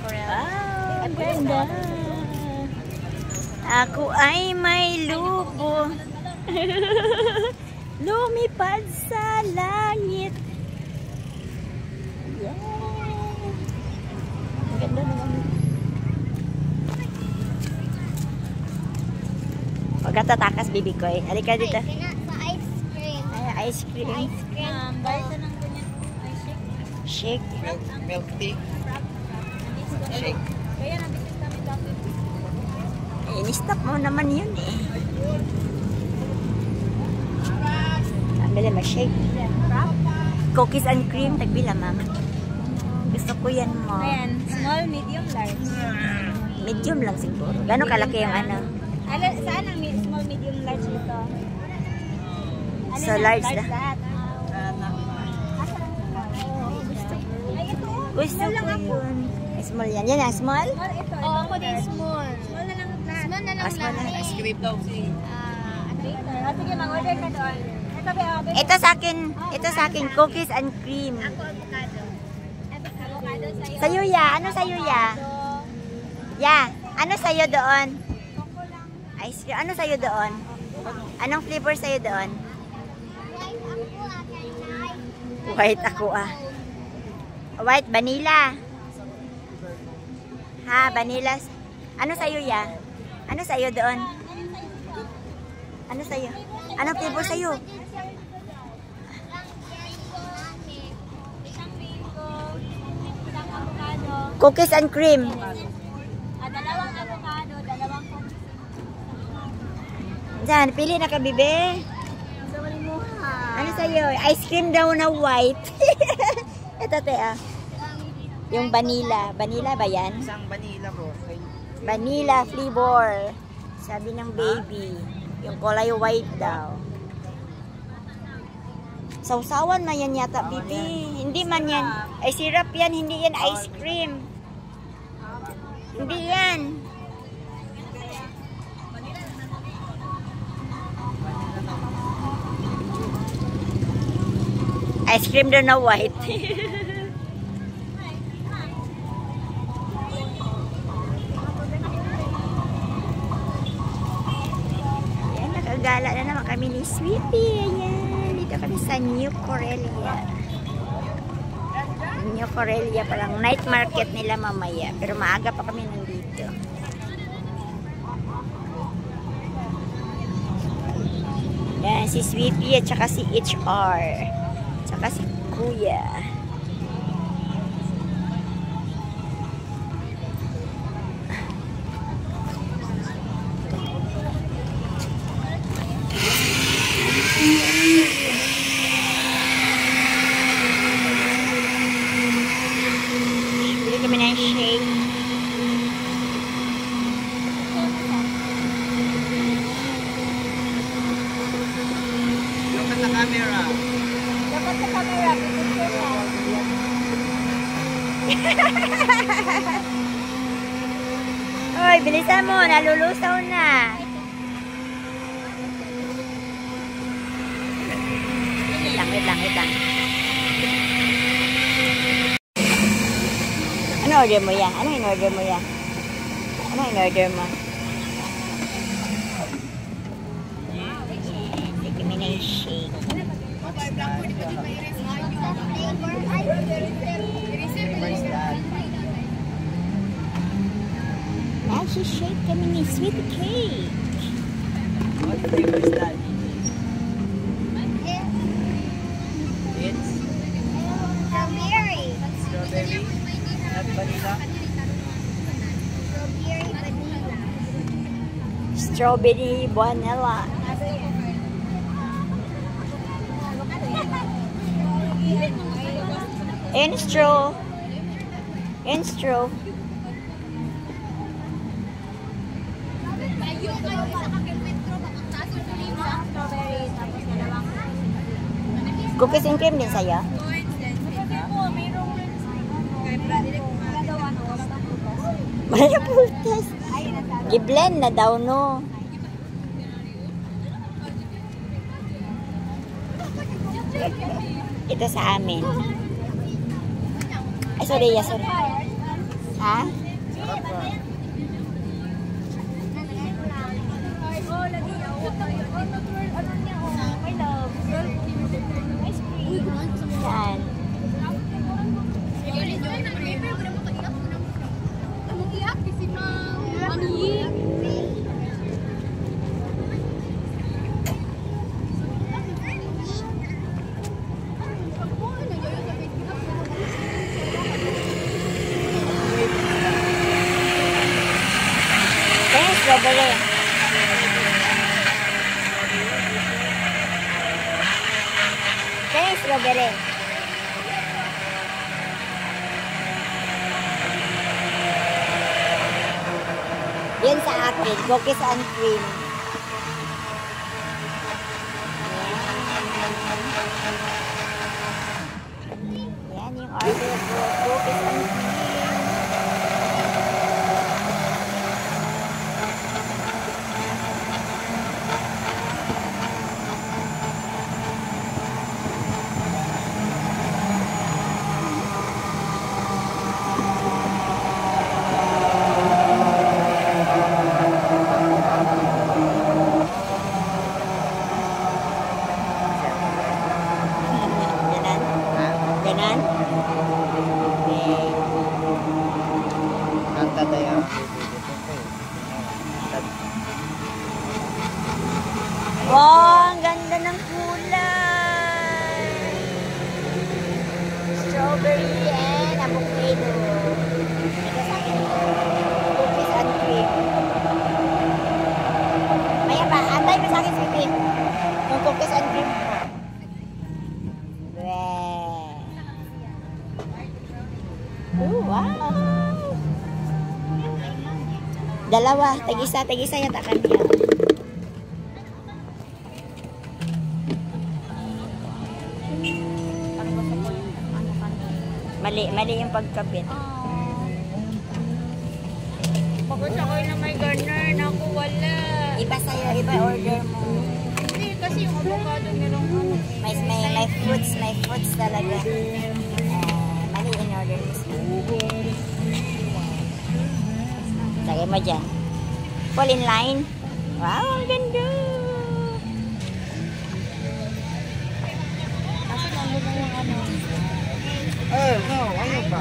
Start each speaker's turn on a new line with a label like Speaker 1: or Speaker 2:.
Speaker 1: Wow, ang ganda. Ako ay may lubo. Lumipad sa langit. Yeah. Ang ganda naman. Huwag ka tatakas, bibi ko eh. Halika dito.
Speaker 2: Ice cream.
Speaker 1: Ay, ice cream.
Speaker 2: Ice cream.
Speaker 3: Bayad ng ganyan. Ay, shake.
Speaker 1: Shake.
Speaker 4: Milk tea. Shake.
Speaker 3: Kaya nabitin kami dati.
Speaker 1: Eh, ni-stop mo naman yun eh. Bili ma-shake. Cookies and cream. Tagbila, ma'am. Gusto ko yan mo.
Speaker 3: Ayan, small, medium, large.
Speaker 1: Medium lang siguro. Gano'ng kalaki yung ano?
Speaker 3: Saan ang small, medium, large ito?
Speaker 1: So, large na.
Speaker 3: Lahat. Ay, ito.
Speaker 1: Gusto ko yun. Small yan. Yan ang small?
Speaker 3: Small ito.
Speaker 2: Oo, ako din small.
Speaker 3: Small na lang lahat.
Speaker 2: Small na lang
Speaker 1: Small na.
Speaker 2: lahat.
Speaker 4: Ice cream daw.
Speaker 3: Sige, mag-order ka doon.
Speaker 1: Ito sa akin, cookies and cream.
Speaker 2: Ako avocado.
Speaker 3: Avocado sa'yo.
Speaker 1: Sa'yo, ya. Ano sa'yo, ya? Ya. Ano sa'yo doon? Ice cream. Ano sa'yo doon? Anong flavor sa'yo doon? White ako ah. White, vanilla. Ha, vanilla. Ano sa'yo, ya? Ano sa'yo doon? Ano sa'yo? Anong flavor sa'yo? Cookies and cream.
Speaker 3: Dalawang avocado, dalawang cookies.
Speaker 1: Diyan, pili na ka, bibe. Ano sa'yo? Ice cream daw na white. Ito, te, ah. Yung vanilla. Vanilla ba yan?
Speaker 4: Isang vanilla bro.
Speaker 1: Vanilla flavor. Sabi ng baby. Yung kulay white daw. Sausawan man yan yata, bibi. Hindi man yan. Ay, syrup yan. Hindi yan ice cream. Hindi yan. Ice cream daw na white. Ayan, nakagala na naman kami ni Sweetie. Ayan, dito kami sa New Corelia. New Corelia, parang night market nila mamaya. Pero maaga pa kami nandito. Yan, si Sweetie at saka si HR. Saka si Kuya. Bili kami ng shake.
Speaker 4: Look at the camera.
Speaker 3: Dapat sa camera, picture ka.
Speaker 1: Oy, bilisan mo. Nalulusaw na. Wait lang. Ano order mo yan? Ano in-order mo yan? Ano in-order mo? Sige, may na-shake. Nasi-shake kami ni Sweet Cake.
Speaker 4: What flavor is that? It's
Speaker 2: Strawberry.
Speaker 4: strawberry, not vanilla.
Speaker 1: Strawberry vanilla. And straw. Cookies and cream din sa'yo? Maya pultas. I-blend na daw, no? Ito sa amin. Ay, sorry, yes, sorry. Ha? Saan? Kaya strawberry. Kaya strawberry. Yan sa akin, cookies and cream. Yan yung order ko, cookies and cream. Ganan? Ganan? Okay.
Speaker 4: Kanta tayo.
Speaker 1: Wow, ang ganda ng kulay. Strawberry and avocado. Ito sa akin. Cookies and cream. Maya ba? Antay mo sa akin, sweetie. Yung cookies and cream. Oh, wow. Dalawa. Tag-isa yata kami. Mali yung pagkabit.
Speaker 3: Pagod ako na may garner. Naku, wala.
Speaker 1: Iba sa'yo, iba order mo.
Speaker 3: Hindi, kasi yung avocado merong ano.
Speaker 1: May fruits talaga. Mali in order mo. Lagay mo dyan. Fall in line. Wow, ang ganda.
Speaker 3: Kasi nandun na yung ano.
Speaker 4: No, ano ba?